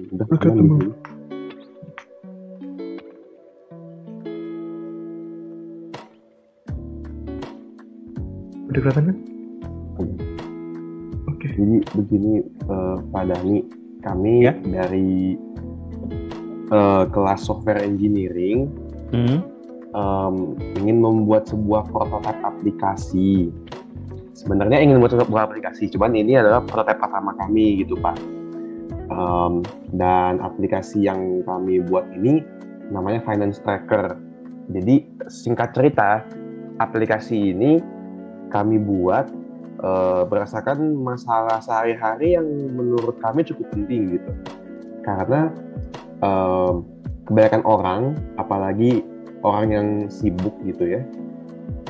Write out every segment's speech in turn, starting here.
Udah aman Wabarakatuh, di Bang. sini. Udah kelihatan kan? Udah. Oke. Jadi begini Pak Dani, kami Ya. dari kelas software engineering ingin membuat sebuah prototipe aplikasi. Sebenarnya ingin membuat sebuah aplikasi, cuman ini adalah prototipe pertama kami gitu Pak. Dan aplikasi yang kami buat ini namanya Finance Tracker. Jadi singkat cerita, aplikasi ini kami buat berdasarkan masalah sehari-hari yang menurut kami cukup penting gitu. Karena kebanyakan orang, apalagi orang yang sibuk gitu ya,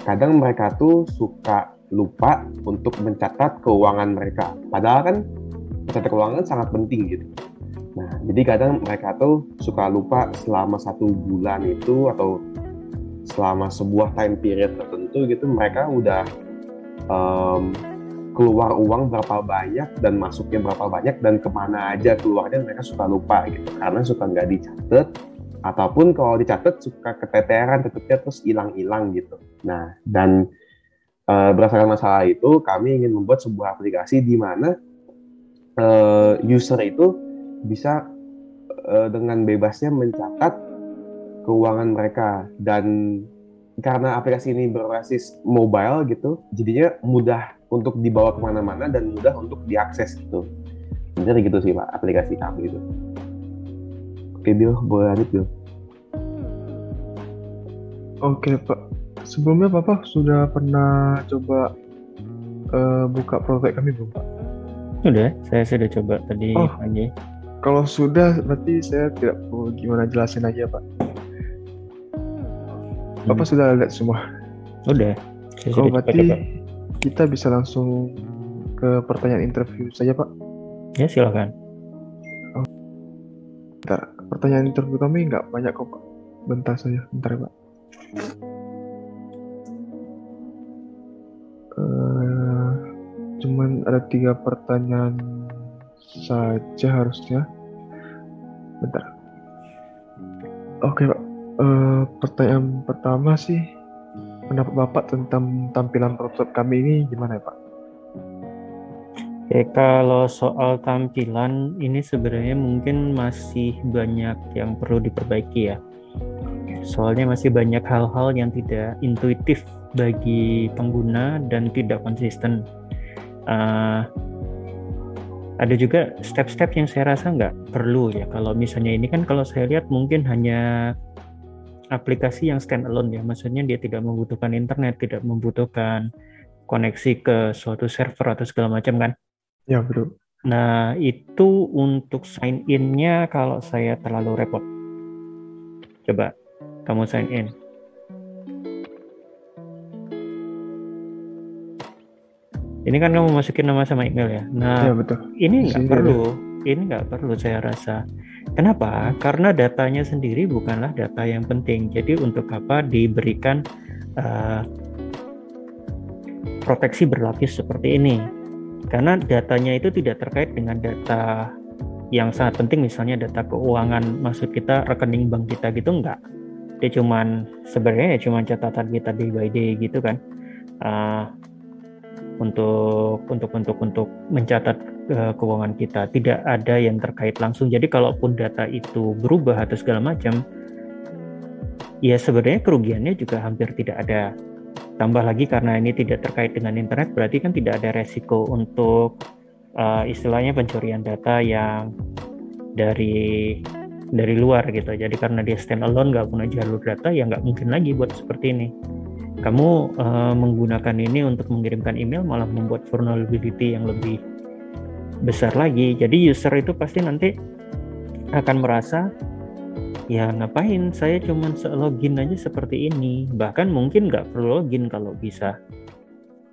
kadang mereka tuh suka lupa untuk mencatat keuangan mereka. Padahal kan mencatat keuangan sangat penting gitu. Nah, jadi kadang mereka tuh suka lupa selama 1 bulan itu atau selama sebuah time period tertentu gitu, mereka udah keluar uang berapa banyak dan masuknya berapa banyak dan kemana aja keluarnya, mereka suka lupa gitu karena suka nggak dicatat, ataupun kalau dicatat suka keteteran, tetepnya terus hilang-hilang gitu. Nah, dan berdasarkan masalah itu kami ingin membuat sebuah aplikasi di mana user itu bisa dengan bebasnya mencatat keuangan mereka, dan karena aplikasi ini berbasis mobile gitu, jadinya mudah untuk dibawa kemana-mana dan mudah untuk diakses gitu. Jadi gitu sih Pak, aplikasi kami itu. Oke Bill, boleh lanjut Bill. Oke, Pak. Sebelumnya Bapak sudah pernah coba buka prototipe kami belum, Pak? Sudah, saya sudah coba tadi Oh. pagi. Kalau sudah, berarti saya tidak perlu gimana jelasin aja, Pak. Bapak sudah lihat semua? Udah, saya Oh, sudah berarti coba. kita bisa langsung ke pertanyaan interview saja, Pak. Ya, silakan. Bentar, pertanyaan interview kami nggak banyak kok, Pak. Bentar saja, bentar ya, Pak. Cuman ada 3 pertanyaan saja harusnya. Bentar. Oke, Pak. Pertanyaan pertama sih, pendapat Bapak tentang tampilan prototipe kami ini gimana ya, Pak? Oke, kalau soal tampilan ini sebenarnya mungkin masih banyak yang perlu diperbaiki ya. Soalnya masih banyak hal-hal yang tidak intuitif bagi pengguna dan tidak konsisten. Ada juga step-step yang saya rasa nggak perlu ya. Kalau misalnya ini kan kalau saya lihat mungkin hanya aplikasi yang standalone ya. Maksudnya dia tidak membutuhkan internet, tidak membutuhkan koneksi ke suatu server atau segala macam kan. Ya, betul. Nah, itu untuk sign in-nya kalau saya terlalu repot. Coba kamu sign in. Ini kan kamu masukin nama sama email ya. Nah, Ya, betul. ini nggak Sini perlu. Ini nggak perlu saya rasa. Kenapa? Karena datanya sendiri bukanlah data yang penting. Jadi untuk apa diberikan proteksi berlapis seperti ini? Karena datanya itu tidak terkait dengan data yang sangat penting, misalnya data keuangan, maksud kita rekening bank kita gitu, enggak. Dia sebenarnya cuman catatan kita day by day gitu kan, untuk mencatat keuangan kita, tidak ada yang terkait langsung. Jadi kalaupun data itu berubah atau segala macam, ya sebenarnya kerugiannya juga hampir tidak ada. Tambah lagi karena ini tidak terkait dengan internet, berarti kan tidak ada resiko untuk istilahnya pencurian data yang dari luar gitu. Jadi karena dia stand alone, nggak punya jalur data, ya nggak mungkin lagi buat seperti ini. Kamu menggunakan ini untuk mengirimkan email malah membuat vulnerability yang lebih besar lagi. Jadi user itu pasti nanti akan merasa, ya ngapain saya cuman login aja seperti ini, bahkan mungkin nggak perlu login kalau bisa.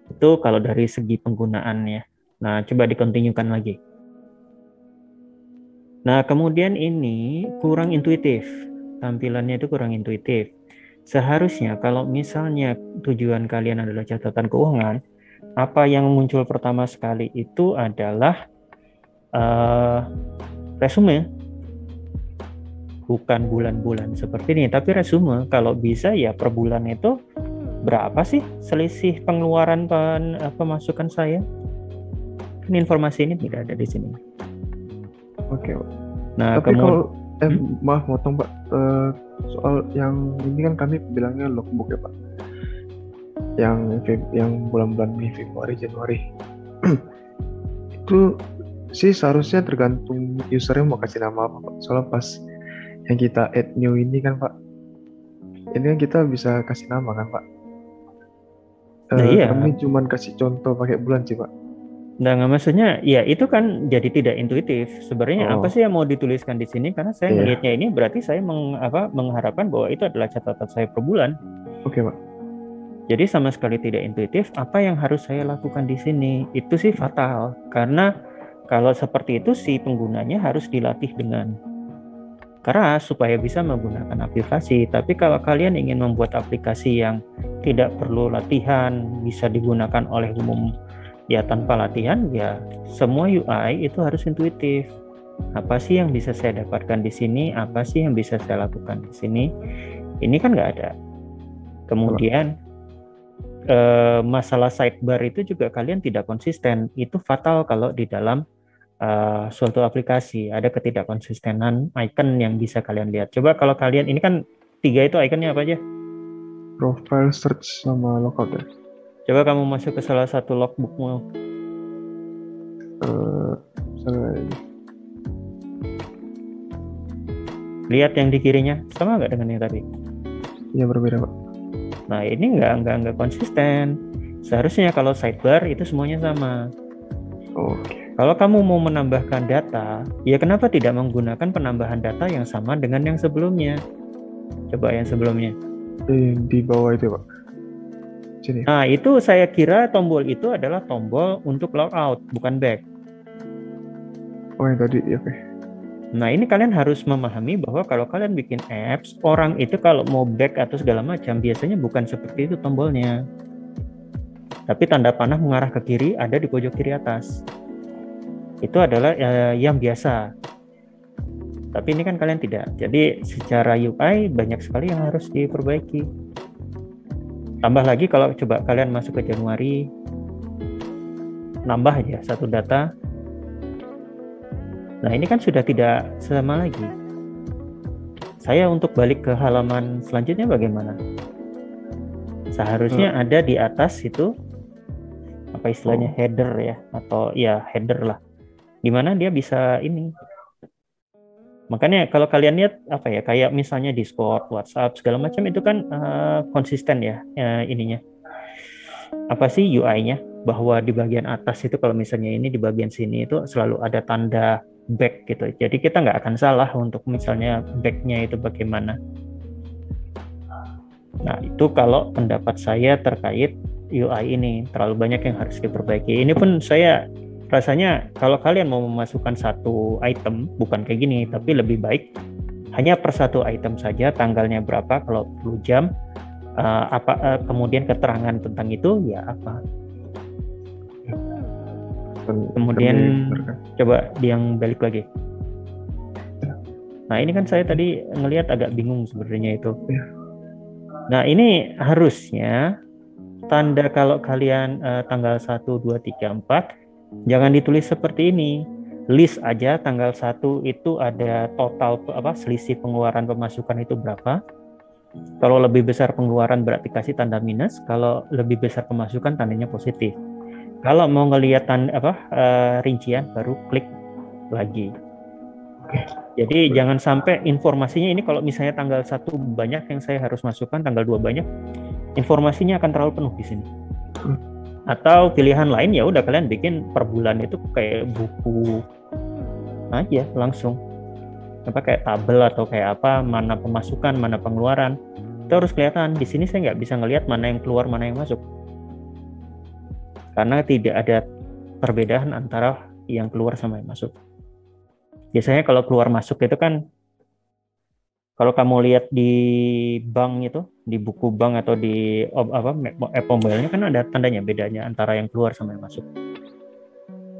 Itu kalau dari segi penggunaannya. Nah, coba dikontinukan lagi. Nah, kemudian ini kurang intuitif. Tampilannya itu kurang intuitif. Seharusnya kalau misalnya tujuan kalian adalah catatan keuangan, apa yang muncul pertama sekali itu adalah resume. bukan bulan-bulan seperti ini, tapi resume. Kalau bisa ya per bulan itu berapa sih selisih pengeluaran pemasukan saya? Kan informasi ini tidak ada di sini. Oke, Pak. Nah, Tapi kalau kemudian maaf motong Pak, soal yang ini kan kami bilangnya logbook ya Pak, yang bulan-bulan Mei, Februari, Januari itu sih seharusnya tergantung usernya mau kasih nama apa Pak. Soalnya pas yang kita add new ini kan Pak, ini kan kita bisa kasih nama kan Pak. Nah, iya. Kami cuman kasih contoh pakai bulan sih Pak. Nah, nggak, maksudnya ya itu kan jadi tidak intuitif. Sebenarnya apa sih yang mau dituliskan di sini? Karena saya Iya. melihatnya ini berarti saya mengharapkan bahwa itu adalah catatan saya per bulan. Oke Pak. Jadi sama sekali tidak intuitif. Apa yang harus saya lakukan di sini? Itu sih fatal. Karena kalau seperti itu si penggunanya harus dilatih dengan keras supaya bisa menggunakan aplikasi. Tapi kalau kalian ingin membuat aplikasi yang tidak perlu latihan, bisa digunakan oleh umum ya tanpa latihan, ya semua UI itu harus intuitif. Apa sih yang bisa saya dapatkan di sini? Apa sih yang bisa saya lakukan di sini? Ini kan nggak ada. Kemudian masalah sidebar itu juga kalian tidak konsisten. Itu fatal kalau di dalam suatu aplikasi ada ketidakkonsistenan icon yang bisa kalian lihat. Coba kalau kalian, ini kan 3 itu iconnya apa aja? Profile, search, sama lookout ya. Coba kamu masuk ke salah satu logbookmu. Lihat yang di kirinya, sama nggak dengan yang tadi? Iya, berbeda Pak. Nah, ini nggak konsisten. Seharusnya kalau sidebar itu semuanya sama. Oke. Kalau kamu mau menambahkan data, ya kenapa tidak menggunakan penambahan data yang sama dengan yang sebelumnya? Coba yang sebelumnya. Di bawah itu Pak. Sini. Nah, itu saya kira tombol itu adalah tombol untuk logout, bukan back. Oh, yang tadi, oke. Nah, ini kalian harus memahami bahwa kalau kalian bikin apps, orang itu kalau mau back atau segala macam, biasanya bukan seperti itu tombolnya. Tapi tanda panah mengarah ke kiri ada di pojok kiri atas. Itu adalah yang biasa. Tapi ini kan kalian tidak. Jadi secara UI banyak sekali yang harus diperbaiki. Tambah lagi kalau coba kalian masuk ke Januari, nambah aja satu data. Nah, ini kan sudah tidak sama lagi. Saya untuk balik ke halaman selanjutnya bagaimana? Seharusnya ada di atas itu apa istilahnya, header ya, atau ya header lah, dimana dia bisa ini. Makanya kalau kalian lihat apa ya, kayak misalnya Discord, WhatsApp segala macam itu kan konsisten ya ininya. Apa sih UI-nya, bahwa di bagian atas itu kalau misalnya ini di bagian sini itu selalu ada tanda back gitu. Jadi kita nggak akan salah untuk misalnya back-nya itu bagaimana. Nah, itu kalau pendapat saya terkait UI ini, terlalu banyak yang harus diperbaiki. Ini pun saya rasanya kalau kalian mau memasukkan satu item, bukan kayak gini, tapi lebih baik hanya per satu item saja, tanggalnya berapa, kalau perlu jam, kemudian keterangan tentang itu ya apa. Kemudian coba yang balik lagi. Nah, ini kan saya tadi ngelihat agak bingung sebenarnya itu. Nah, ini harusnya tanda kalau kalian tanggal 1, 2, 3, 4 jangan ditulis seperti ini. List aja tanggal 1 itu ada total selisih pengeluaran pemasukan itu berapa. Kalau lebih besar pengeluaran berarti kasih tanda minus, kalau lebih besar pemasukan tandanya positif. Kalau mau ngelihat rincian baru klik lagi. Jadi jangan sampai informasinya ini, kalau misalnya tanggal 1 banyak yang saya harus masukkan, tanggal 2 banyak, informasinya akan terlalu penuh di sini. Atau pilihan lain ya udah kalian bikin per bulan itu kayak buku aja langsung. Kayak tabel atau kayak apa, mana pemasukan, mana pengeluaran. Itu harus kelihatan. Di sini saya nggak bisa ngelihat mana yang keluar, mana yang masuk. Karena tidak ada perbedaan antara yang keluar sama yang masuk. Biasanya kalau keluar masuk itu kan, kalau kamu lihat di bank itu, di buku bank atau di app mobile-nya kan ada tandanya, bedanya antara yang keluar sama yang masuk.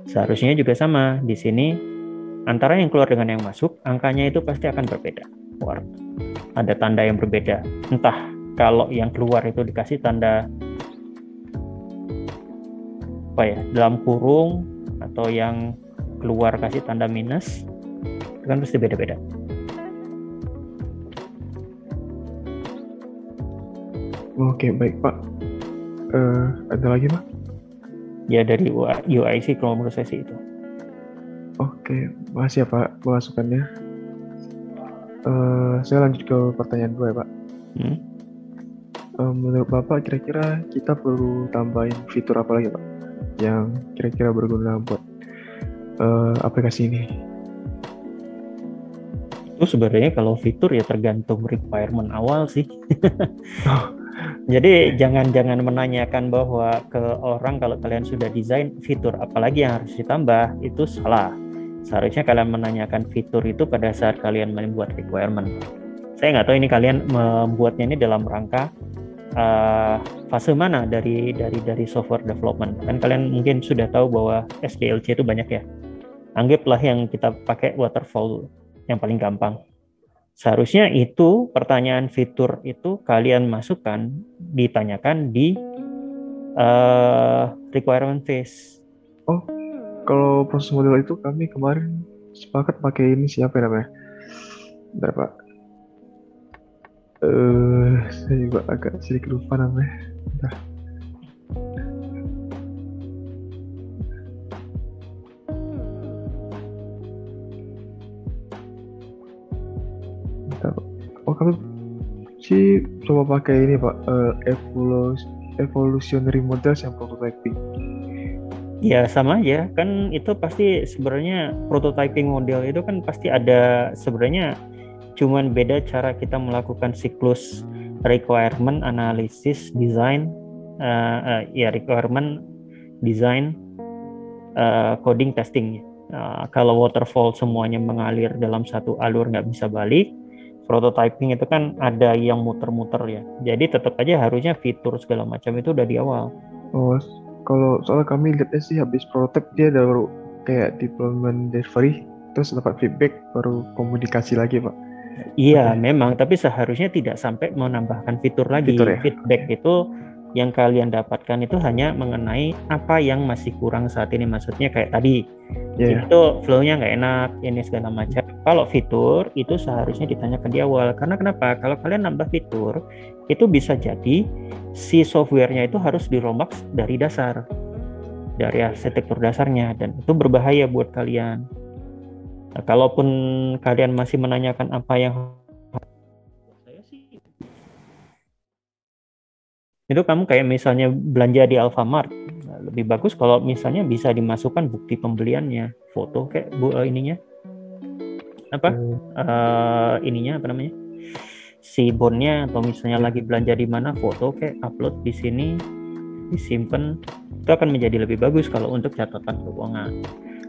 Seharusnya juga sama di sini, antara yang keluar dengan yang masuk, angkanya itu pasti akan berbeda. keluar. Ada tanda yang berbeda. Entah kalau yang keluar itu dikasih tanda apa ya, dalam kurung, atau yang keluar kasih tanda minus, itu kan pasti beda-beda. Oke, baik Pak. Ada lagi Pak? Ya dari UI sih kalau menurut saya sih itu. Oke, makasih ya Pak masukannya. Saya lanjut ke pertanyaan 2 ya Pak. Menurut Bapak kira-kira kita perlu tambahin fitur apa lagi Pak yang kira-kira berguna buat aplikasi ini? Itu sebenarnya kalau fitur ya tergantung requirement awal sih. Jadi jangan menanyakan bahwa ke orang kalau kalian sudah desain fitur apalagi yang harus ditambah, itu salah. Seharusnya kalian menanyakan fitur itu pada saat kalian membuat requirement. Saya nggak tahu ini kalian membuatnya ini dalam rangka fase mana dari software development. Kan kalian mungkin sudah tahu bahwa SDLC itu banyak ya. Anggaplah yang kita pakai waterfall yang paling gampang. Seharusnya itu pertanyaan fitur itu kalian masukkan, ditanyakan di requirement phase. Oh, kalau proses model itu kami kemarin sepakat pakai ini siapa namanya? Bentar Pak. Saya juga agak sedikit lupa namanya. Bentar. Oh, kami sih coba pakai ini Pak, evolutionary models yang prototyping. Ya sama aja, kan itu pasti sebenarnya prototyping model itu kan pasti ada sebenarnya, cuman beda cara kita melakukan siklus requirement analysis, design, requirement, design, coding, testing. Kalau waterfall semuanya mengalir dalam satu alur nggak bisa balik. Prototyping itu kan ada yang muter-muter ya. Jadi tetap aja harusnya fitur segala macam itu udah di awal. Oh, kalau soalnya kami lihatnya sih habis prototype dia baru kayak deployment delivery, terus dapat feedback, baru komunikasi lagi Pak. Iya, memang. Tapi seharusnya tidak sampai menambahkan fitur lagi. Ya? Feedback itu yang kalian dapatkan itu hanya mengenai apa yang masih kurang saat ini. Maksudnya kayak tadi, itu flow-nya nggak enak, ini segala macam. Kalau fitur itu seharusnya ditanyakan di awal. Karena kenapa? Kalau kalian nambah fitur, itu bisa jadi si software-nya itu harus dirombak dari dasar, dari arsitektur dasarnya, dan itu berbahaya buat kalian. Nah, kalaupun kalian masih menanyakan apa yang saya sih, itu kamu kayak misalnya belanja di Alfamart, lebih bagus kalau misalnya bisa dimasukkan bukti pembeliannya, foto kayak ininya ininya apa namanya, si bonnya, atau misalnya lagi belanja di mana, foto kayak upload di sini, disimpan, itu akan menjadi lebih bagus kalau untuk catatan keuangan.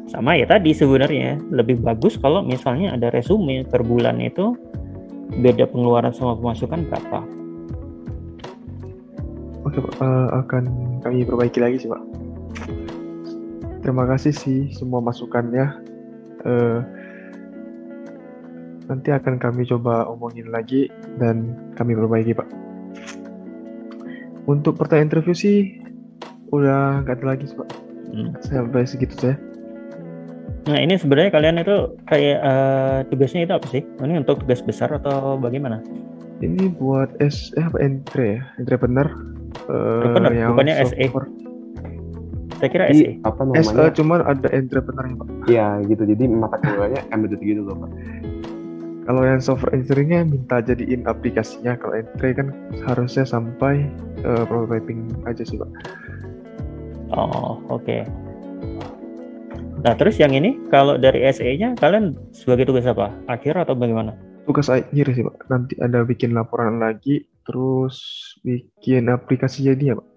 Sama ya tadi, sebenarnya lebih bagus kalau misalnya ada resume per bulan itu beda pengeluaran sama pemasukan berapa. Oke Pak, akan kami perbaiki lagi sih Pak. Terima kasih sih semua masukannya. Nanti akan kami coba omongin lagi dan kami perbaiki Pak. Untuk pertanyaan interview sih udah nggak ada lagi sih Pak. Sampai segitu saya. Nah ini sebenarnya kalian itu kayak tugasnya itu apa sih? Ini untuk tugas besar atau bagaimana? Ini buat entrepreneur. Yang bukannya SE. Saya kira SE. Apa namanya? SE cuman ada entrepreneur Pak. Iya gitu. Jadi mata kuliahnya embedded gitu loh Pak. Kalau yang software engineering-nya minta jadiin aplikasinya, kalau entre kan harusnya sampai prototyping aja sih Pak. Oh oke. Nah terus yang ini kalau dari SE-nya kalian sebagai tugas apa? Akhir atau bagaimana? Tugas akhir sih Pak. Nanti ada bikin laporan lagi, terus bikin aplikasi jadi ya Pak.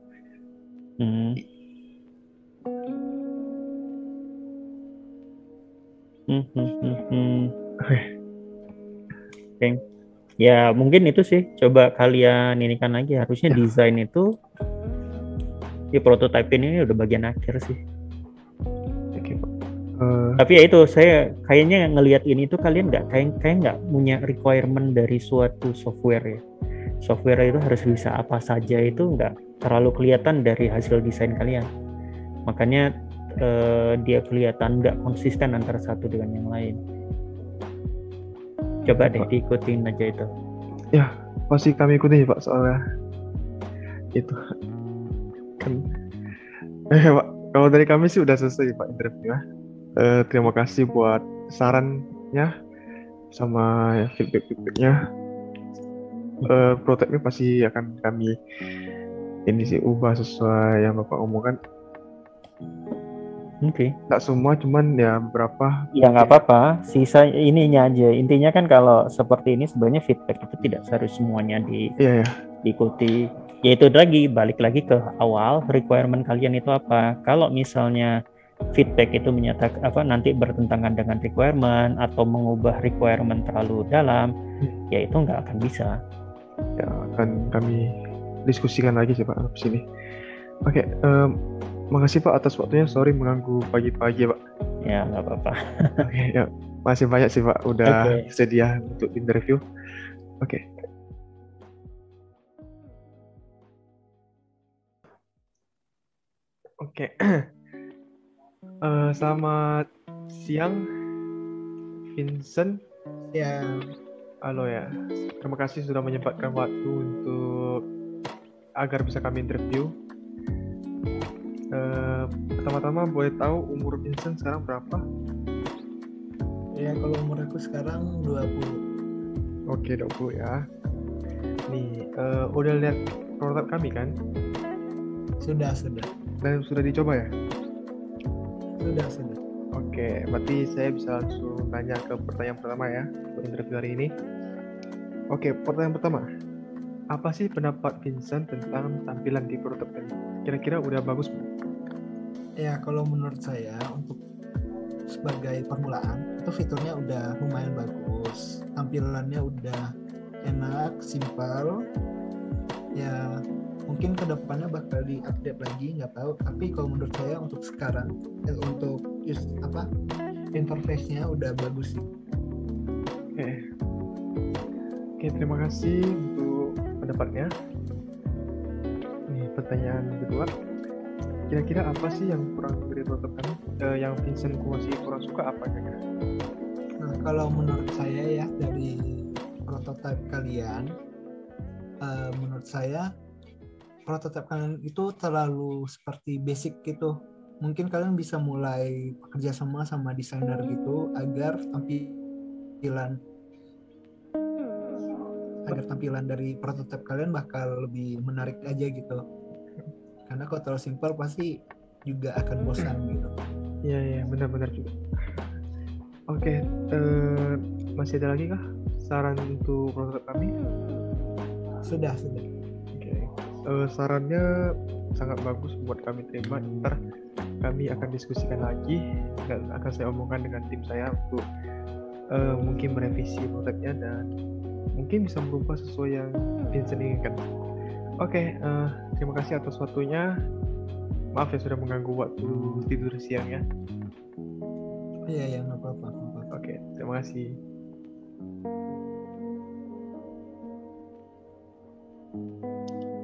Okay. Ya mungkin itu sih, coba kalian ini kan lagi, harusnya desain itu prototyping ini udah bagian akhir sih. Oke Pak. Tapi ya itu, saya kayaknya ngelihat ini tuh kalian kayak nggak punya requirement dari suatu software ya. Software itu harus bisa apa saja, itu nggak terlalu kelihatan dari hasil desain kalian. Makanya dia kelihatan nggak konsisten antara satu dengan yang lain. Coba deh diikutin aja itu. Ya, pasti kami ikutin Pak, soalnya itu kan. Pak, kalau dari kami sih udah selesai Pak interview ya. Terima kasih buat sarannya sama feedback-feedbacknya. Prototipnya pasti akan kami ini sih ubah sesuai yang Bapak omongkan. Oke. Nggak semua, cuman ya beberapa. Ya nggak apa-apa, sisa ininya aja. Intinya kan kalau seperti ini sebenarnya feedback itu tidak harus semuanya Iya ya. diikuti. Ya itu lagi, balik lagi ke awal, requirement kalian itu apa. Kalau misalnya feedback itu menyatakan nanti bertentangan dengan requirement atau mengubah requirement terlalu dalam, ya itu nggak akan bisa. Ya akan kami diskusikan lagi sih Pak di sini. Oke, makasih Pak atas waktunya. Sorry mengganggu pagi-pagi Pak. Ya nggak apa-apa. Oke, ya masih banyak sih Pak udah sedia untuk interview. Oke. Oke. Selamat siang, Vincent. Ya, halo ya. Terima kasih sudah menyempatkan waktu untuk agar bisa kami interview. Pertama-tama boleh tahu umur Vincent sekarang berapa? ya kalau umur aku sekarang 20. Oke, 20 ya. Nih, udah lihat prototipe kami kan? Sudah. Dan sudah dicoba ya? Sudah. Oke, berarti saya bisa langsung tanya ke pertanyaan pertama ya untuk interview hari ini. Oke, pertanyaan pertama. Apa sih pendapat Vincent tentang tampilan di prototipe ini? Kira-kira udah bagus belum? Ya, kalau menurut saya untuk sebagai permulaan itu fiturnya udah lumayan bagus. Tampilannya udah enak, simpel. Ya, mungkin kedepannya bakal di-update lagi, nggak tahu. Tapi kalau menurut saya untuk sekarang, untuk interface-nya udah bagus sih. Oke, terima kasih untuk pendapatnya. Nih, pertanyaan kedua. Kira-kira apa sih yang kurang dari prototipe kami? Yang Vincent masih kurang suka apa kira-kira? Nah, kalau menurut saya ya dari prototipe kalian, menurut saya prototipe kalian itu terlalu seperti basic gitu. Mungkin kalian bisa mulai bekerja sama desainer gitu agar tampilan dari prototipe kalian bakal lebih menarik aja gitu. Karena kalau terlalu simpel pasti juga akan bosan gitu. Iya, benar-benar juga. Oke, masih ada lagi kah saran untuk prototipe kami? Sudah. Oke, sarannya sangat bagus buat kami terima. Ntar kami akan diskusikan lagi dan akan saya omongkan dengan tim saya untuk mungkin merevisi prototipenya dan mungkin bisa berubah sesuai yang Vincent inginkan. Oke, terima kasih atas waktunya. Maaf ya sudah mengganggu waktu tidur siang ya. Iya, nggak apa-apa. Oke, terima kasih.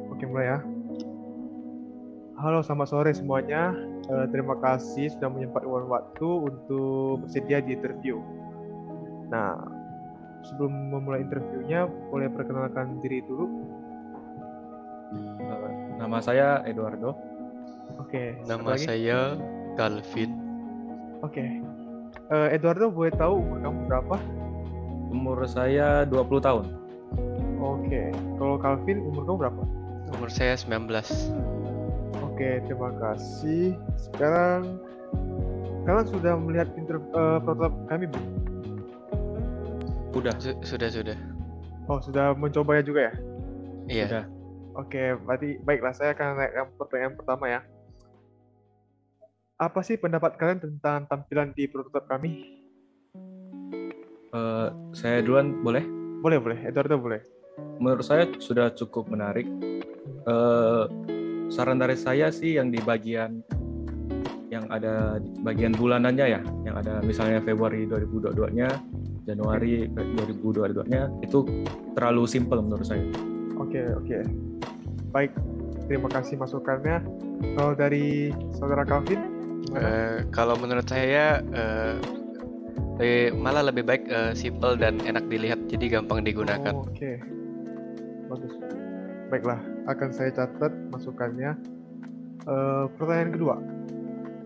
Oke, mulai ya. Halo, selamat sore semuanya. Terima kasih sudah menyempatkan waktu untuk bersedia di interview. Nah, sebelum memulai interviewnya, boleh perkenalkan diri dulu. Nama saya Eduardo. Oke. Nama saya Calvin. Oke. Eduardo, boleh tahu umur kamu berapa? Umur saya 20 tahun. Oke. Kalau Calvin, umur kamu berapa? Umur saya 19. Oke, terima kasih. Sekarang kalian sudah melihat prototipe kami belum? Sudah. Oh, sudah mencobanya juga ya? Iya. Sudah. Oke, berarti baiklah, saya akan naikkan pertanyaan pertama ya. Apa sih pendapat kalian tentang tampilan di prototipe kami? Saya duluan boleh? Boleh. Eduardo boleh. Menurut saya sudah cukup menarik. Saran dari saya sih yang di bagian yang yang ada bagian bulanannya ya, yang ada misalnya Februari 2022-nya, Januari 2022-nya, itu terlalu simpel menurut saya. Oke. Baik, terima kasih masukannya. Kalau dari saudara Calvin, gimana? Kalau menurut saya malah lebih baik simple dan enak dilihat, jadi gampang digunakan. Oh, oke. Bagus. Baiklah, akan saya catat masukannya. Pertanyaan kedua,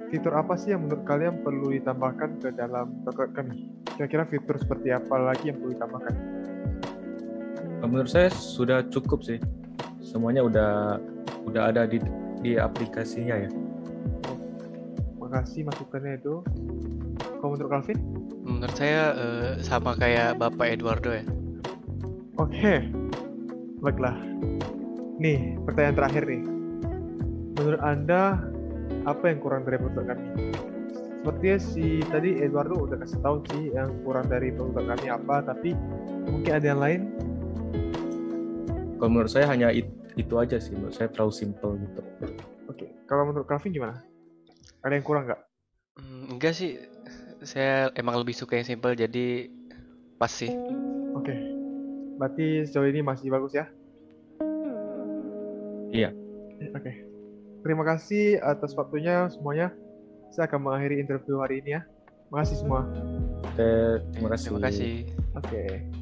fitur apa sih yang menurut kalian perlu ditambahkan ke dalam docket kami? Kira-kira fitur seperti apa lagi yang perlu ditambahkan? Menurut saya sudah cukup sih. Semuanya udah ada di aplikasinya ya. Makasih masukannya itu. Kalau menurut Calvin? Menurut saya sama kayak Bapak Eduardo ya. Oke. Baiklah. Nih, pertanyaan terakhir nih. Menurut Anda, apa yang kurang dari produk kami? Sepertinya tadi Eduardo udah kasih tahu sih yang kurang dari produk kami apa, tapi mungkin ada yang lain. Kalau menurut saya hanya itu aja sih. Menurut saya terlalu simple gitu. Oke. Kalau menurut Calvin gimana? Ada yang kurang nggak? Enggak sih, saya emang lebih suka yang simple, jadi pas sih. Oke. Berarti sejauh ini masih bagus ya? Iya. Oke. Terima kasih atas waktunya semuanya. Saya akan mengakhiri interview hari ini ya. Makasih semua. Oke, terima kasih. Terima kasih. Oke.